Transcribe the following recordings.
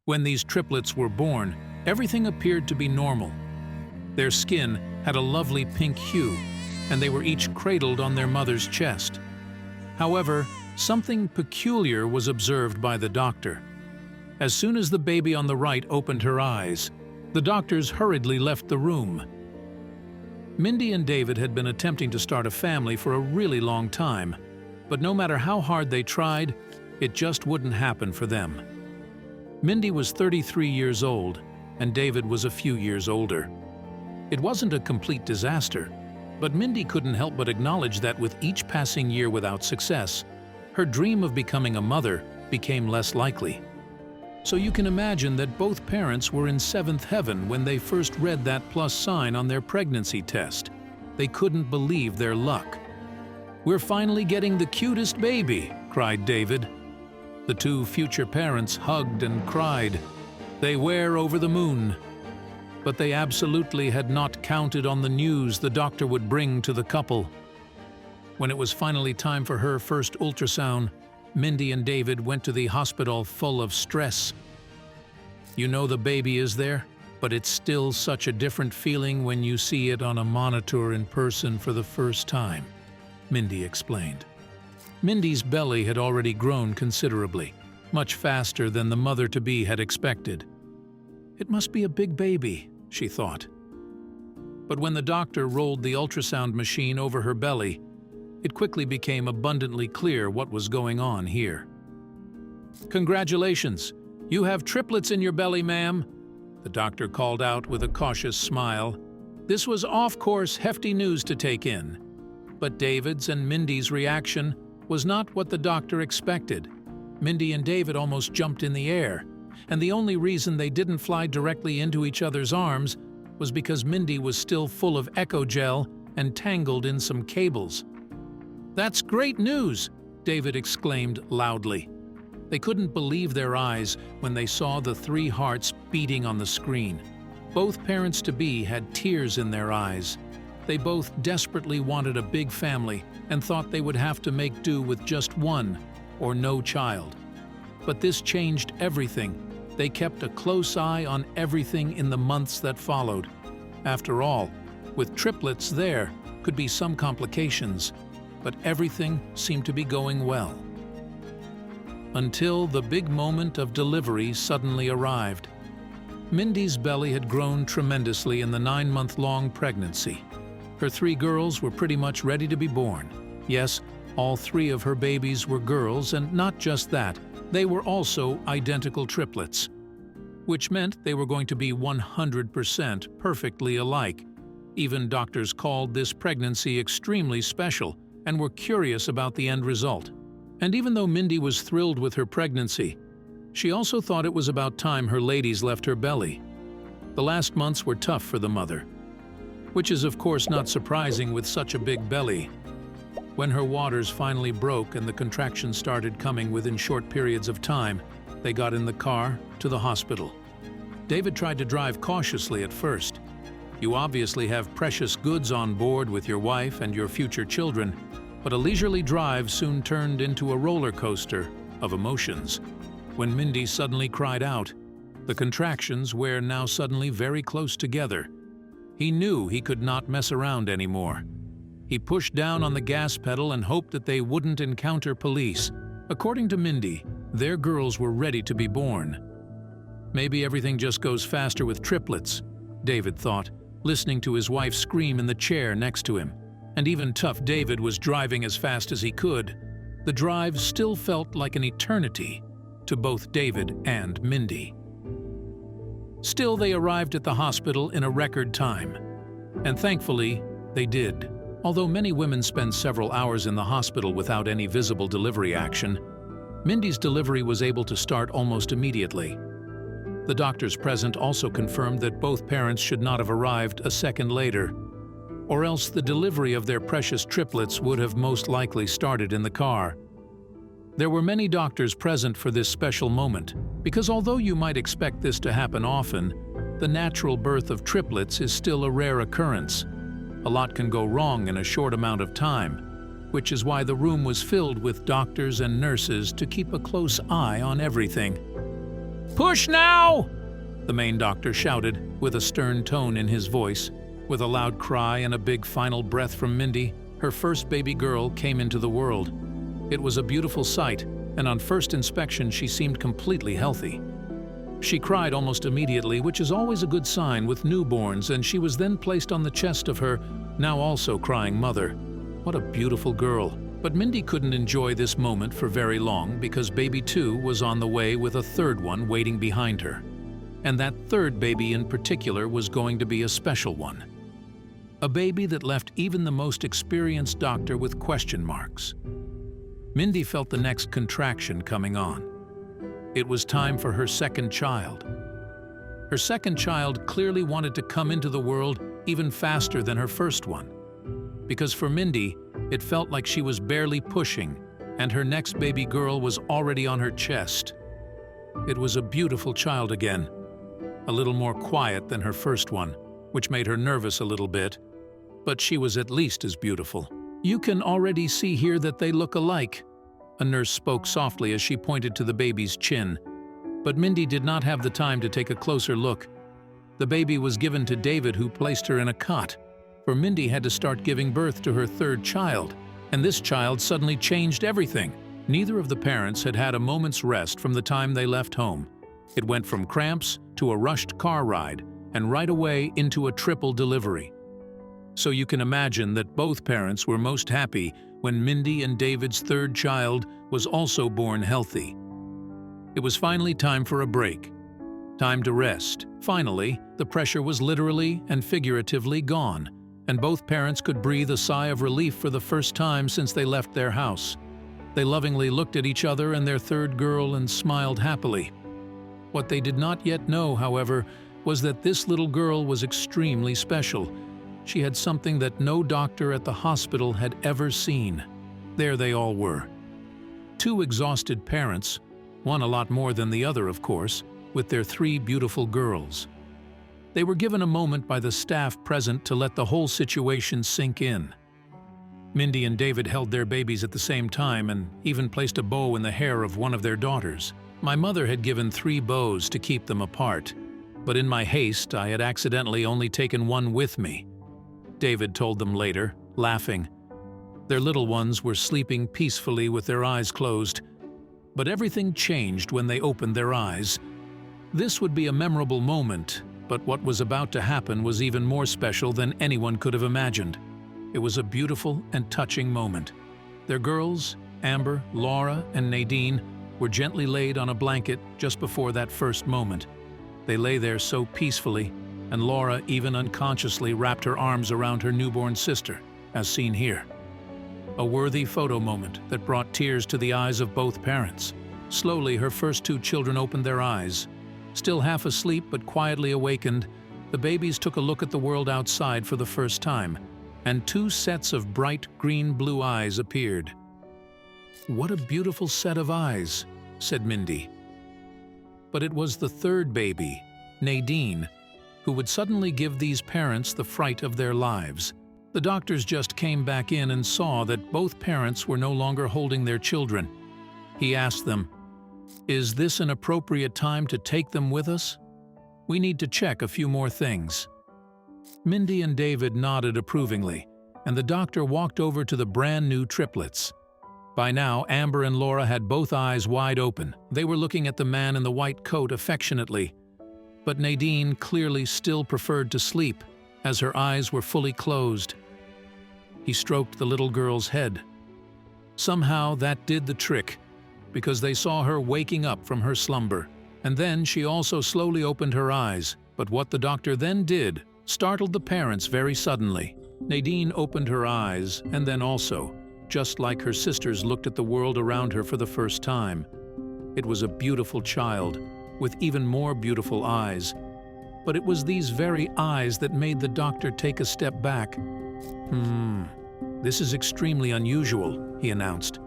When these triplets were born, everything appeared to be normal. Their skin had a lovely pink hue, and they were each cradled on their mother's chest. However, something peculiar was observed by the doctor. As soon as the baby on the right opened her eyes, the doctors hurriedly left the room. Mindy and David had been attempting to start a family for a really long time, but no matter how hard they tried, it just wouldn't happen for them. Mindy was 33 years old, and David was a few years older. It wasn't a complete disaster, but Mindy couldn't help but acknowledge that with each passing year without success, her dream of becoming a mother became less likely. So you can imagine that both parents were in seventh heaven when they first read that plus sign on their pregnancy test. They couldn't believe their luck. "We're finally getting the cutest baby," cried David. The two future parents hugged and cried. They were over the moon. But they absolutely had not counted on the news the doctor would bring to the couple. When it was finally time for her first ultrasound, Mindy and David went to the hospital full of stress. "You know the baby is there, but it's still such a different feeling when you see it on a monitor in person for the first time," Mindy explained. Mindy's belly had already grown considerably, much faster than the mother-to-be had expected. "It must be a big baby," she thought. But when the doctor rolled the ultrasound machine over her belly, it quickly became abundantly clear what was going on here. "Congratulations! You have triplets in your belly, ma'am," the doctor called out with a cautious smile. This was off-course, hefty news to take in. But David's and Mindy's reaction was not what the doctor expected. Mindy and David almost jumped in the air, and the only reason they didn't fly directly into each other's arms was because Mindy was still full of echo gel and tangled in some cables. "That's great news!" David exclaimed loudly. They couldn't believe their eyes when they saw the 3 hearts beating on the screen. Both parents-to-be had tears in their eyes. They both desperately wanted a big family and thought they would have to make do with just one or no child. But this changed everything. They kept a close eye on everything in the months that followed. After all, with triplets there could be some complications, but everything seemed to be going well. Until the big moment of delivery suddenly arrived. Mindy's belly had grown tremendously in the 9-month-long pregnancy. Her 3 girls were pretty much ready to be born. Yes, all 3 of her babies were girls, and not just that, they were also identical triplets, which meant they were going to be 100% perfectly alike. Even doctors called this pregnancy extremely special and were curious about the end result. And even though Mindy was thrilled with her pregnancy, she also thought it was about time her ladies left her belly. The last months were tough for the mother, which is of course not surprising with such a big belly. When her waters finally broke and the contractions started coming within short periods of time, they got in the car to the hospital. David tried to drive cautiously at first. You obviously have precious goods on board with your wife and your future children, but a leisurely drive soon turned into a roller coaster of emotions. When Mindy suddenly cried out, the contractions were now suddenly very close together. He knew he could not mess around anymore. He pushed down on the gas pedal and hoped that they wouldn't encounter police. According to Mindy, their girls were ready to be born. Maybe everything just goes faster with triplets, David thought, listening to his wife scream in the chair next to him. And even tough David was driving as fast as he could. The drive still felt like an eternity to both David and Mindy. Still, they arrived at the hospital in a record time. And thankfully, they did. Although many women spend several hours in the hospital without any visible delivery action, Mindy's delivery was able to start almost immediately. The doctors present also confirmed that both parents should not have arrived a second later, or else the delivery of their precious triplets would have most likely started in the car. There were many doctors present for this special moment, because although you might expect this to happen often, the natural birth of triplets is still a rare occurrence. A lot can go wrong in a short amount of time, which is why the room was filled with doctors and nurses to keep a close eye on everything. "Push now!" the main doctor shouted, with a stern tone in his voice. With a loud cry and a big final breath from Mindy, her first baby girl came into the world. It was a beautiful sight, and on first inspection she seemed completely healthy. She cried almost immediately, which is always a good sign with newborns, and she was then placed on the chest of her, now also crying mother. What a beautiful girl. But Mindy couldn't enjoy this moment for very long because baby 2 was on the way with a third one waiting behind her. And that third baby in particular was going to be a special one. A baby that left even the most experienced doctor with question marks. Mindy felt the next contraction coming on. It was time for her second child. Her second child clearly wanted to come into the world even faster than her first one. Because for Mindy, it felt like she was barely pushing, and her next baby girl was already on her chest. It was a beautiful child again, a little more quiet than her first one, which made her nervous a little bit, but she was at least as beautiful. "You can already see here that they look alike," a nurse spoke softly as she pointed to the baby's chin. But Mindy did not have the time to take a closer look. The baby was given to David, who placed her in a cot, for Mindy had to start giving birth to her third child, and this child suddenly changed everything. Neither of the parents had had a moment's rest from the time they left home. It went from cramps to a rushed car ride, and right away into a triple delivery. So you can imagine that both parents were most happy when Mindy and David's third child was also born healthy. It was finally time for a break. Time to rest. Finally, the pressure was literally and figuratively gone, and both parents could breathe a sigh of relief for the first time since they left their house. They lovingly looked at each other and their third girl and smiled happily. What they did not yet know, however, was that this little girl was extremely special. She had something that no doctor at the hospital had ever seen. There they all were. Two exhausted parents, one a lot more than the other, of course, with their three beautiful girls. They were given a moment by the staff present to let the whole situation sink in. Mindy and David held their babies at the same time and even placed a bow in the hair of one of their daughters. My mother had given 3 bows to keep them apart, but in my haste I had accidentally only taken one with me. David told them later, laughing. Their little ones were sleeping peacefully with their eyes closed, but everything changed when they opened their eyes. This would be a memorable moment, but what was about to happen was even more special than anyone could have imagined. It was a beautiful and touching moment. Their girls, Amber, Laura, and Nadine, were gently laid on a blanket just before that first moment. They lay there so peacefully, and Laura even unconsciously wrapped her arms around her newborn sister, as seen here. A worthy photo moment that brought tears to the eyes of both parents. Slowly, her first 2 children opened their eyes. Still half asleep but quietly awakened, the babies took a look at the world outside for the first time, and 2 sets of bright green-blue eyes appeared. "What a beautiful set of eyes," said Mindy. But it was the third baby, Nadine, who would suddenly give these parents the fright of their lives. The doctors just came back in and saw that both parents were no longer holding their children. He asked them, "Is this an appropriate time to take them with us? We need to check a few more things." Mindy and David nodded approvingly, and the doctor walked over to the brand new triplets. By now, Amber and Laura had both eyes wide open. They were looking at the man in the white coat affectionately. But Nadine clearly still preferred to sleep, as her eyes were fully closed. He stroked the little girl's head. Somehow that did the trick, because they saw her waking up from her slumber. And then she also slowly opened her eyes, but what the doctor then did startled the parents very suddenly. Nadine opened her eyes, and then also, just like her sisters looked at the world around her for the first time. It was a beautiful child, with even more beautiful eyes. But it was these very eyes that made the doctor take a step back. This is extremely unusual," he announced.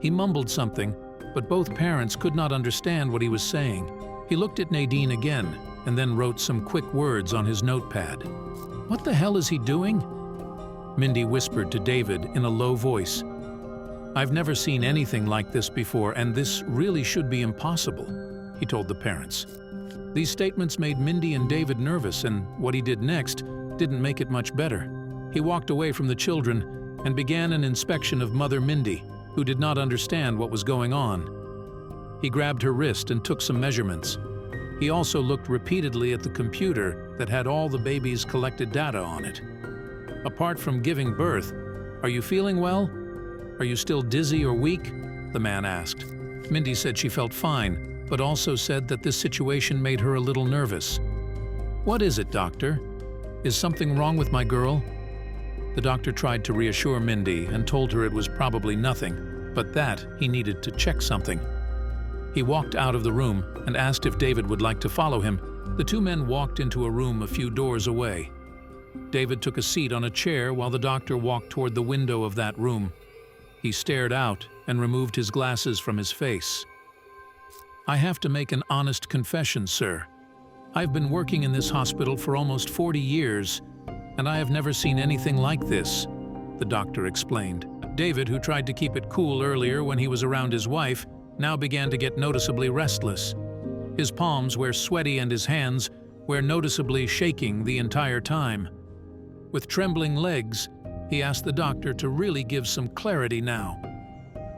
He mumbled something, but both parents could not understand what he was saying. He looked at Nadine again, and then wrote some quick words on his notepad. "What the hell is he doing?" Mindy whispered to David in a low voice. "I've never seen anything like this before, and this really should be impossible." he told the parents. These statements made Mindy and David nervous, and what he did next didn't make it much better. He walked away from the children and began an inspection of Mother Mindy, who did not understand what was going on. He grabbed her wrist and took some measurements. He also looked repeatedly at the computer that had all the baby's collected data on it. Apart from giving birth, "Are you feeling well? Are you still dizzy or weak?" the man asked. Mindy said she felt fine, but also said that this situation made her a little nervous. "What is it, doctor? Is something wrong with my girl?" The doctor tried to reassure Mindy and told her it was probably nothing, but that he needed to check something. He walked out of the room and asked if David would like to follow him. The two men walked into a room a few doors away. David took a seat on a chair while the doctor walked toward the window of that room. He stared out and removed his glasses from his face. "I have to make an honest confession, sir. I've been working in this hospital for almost 40 years, and I have never seen anything like this," the doctor explained. David, who tried to keep it cool earlier when he was around his wife, now began to get noticeably restless. His palms were sweaty and his hands were noticeably shaking the entire time. With trembling legs, he asked the doctor to really give some clarity now.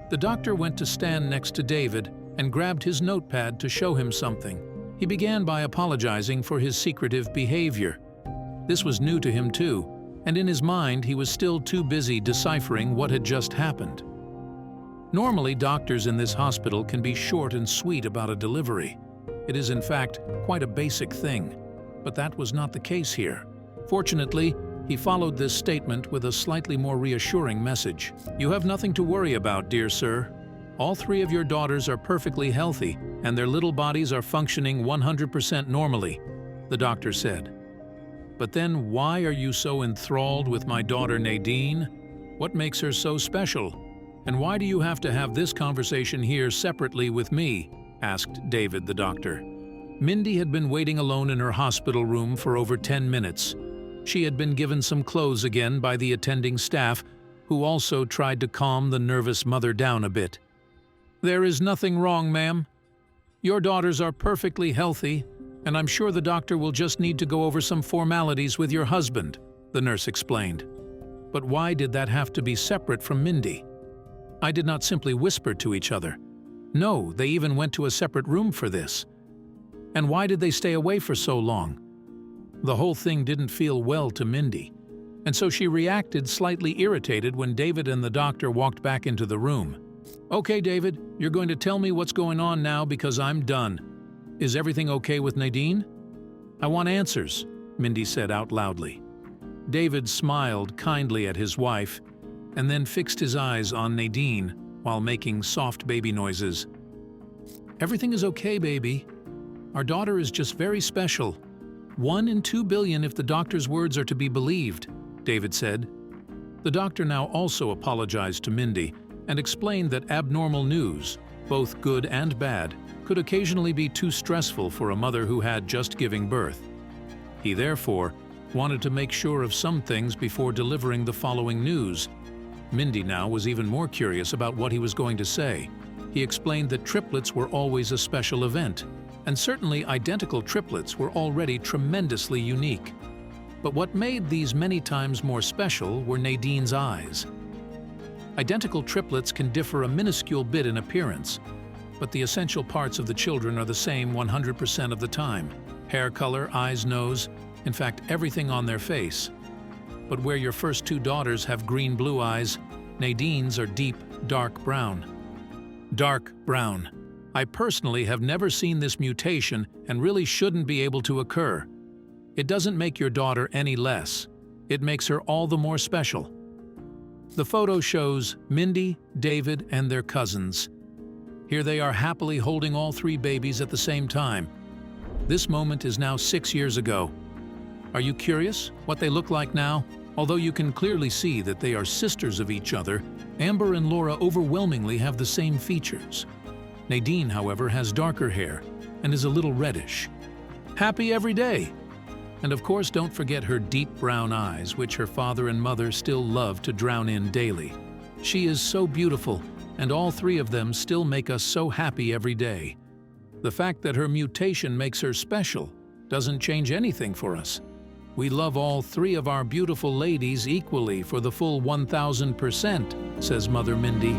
The doctor went to stand next to David and grabbed his notepad to show him something. He began by apologizing for his secretive behavior. This was new to him too, and in his mind he was still too busy deciphering what had just happened. Normally, doctors in this hospital can be short and sweet about a delivery. It is in fact quite a basic thing, but that was not the case here. Fortunately, he followed this statement with a slightly more reassuring message. "You have nothing to worry about, dear sir. All three of your daughters are perfectly healthy, and their little bodies are functioning 100% normally," the doctor said. "But then why are you so enthralled with my daughter Nadine? What makes her so special? And why do you have to have this conversation here separately with me?" asked David the doctor. Mindy had been waiting alone in her hospital room for over 10 minutes. She had been given some clothes again by the attending staff, who also tried to calm the nervous mother down a bit. "There is nothing wrong, ma'am. Your daughters are perfectly healthy, and I'm sure the doctor will just need to go over some formalities with your husband," the nurse explained. But why did that have to be separate from Mindy? I did not simply whisper to each other. No, they even went to a separate room for this. And why did they stay away for so long? The whole thing didn't feel well to Mindy, and so she reacted slightly irritated when David and the doctor walked back into the room. "Okay, David, you're going to tell me what's going on now because I'm done. Is everything okay with Nadine?" "I want answers," Mindy said out loudly. David smiled kindly at his wife and then fixed his eyes on Nadine while making soft baby noises. "Everything is okay, baby. Our daughter is just very special. 1 in 2 billion if the doctor's words are to be believed," David said. The doctor now also apologized to Mindy and explained that abnormal news, both good and bad, could occasionally be too stressful for a mother who had just given birth. He therefore wanted to make sure of some things before delivering the following news. Mindy now was even more curious about what he was going to say. He explained that triplets were always a special event, and certainly identical triplets were already tremendously unique. But what made these many times more special were Nadine's eyes. Identical triplets can differ a minuscule bit in appearance, but the essential parts of the children are the same 100% of the time. Hair color, eyes, nose, in fact everything on their face. But where your first two daughters have green-blue eyes, Nadine's are deep, dark brown. Dark brown. I personally have never seen this mutation and really shouldn't be able to occur. It doesn't make your daughter any less. It makes her all the more special. The photo shows Mindy, David, and their cousins. Here they are happily holding all three babies at the same time. This moment is now 6 years ago. Are you curious what they look like now? Although you can clearly see that they are sisters of each other, Amber and Laura overwhelmingly have the same features. Nadine, however, has darker hair and is a little reddish. Happy every day! And of course, don't forget her deep brown eyes, which her father and mother still love to drown in daily. She is so beautiful, and all three of them still make us so happy every day. The fact that her mutation makes her special doesn't change anything for us. We love all three of our beautiful ladies equally for the full 1000%, says Mother Mindy.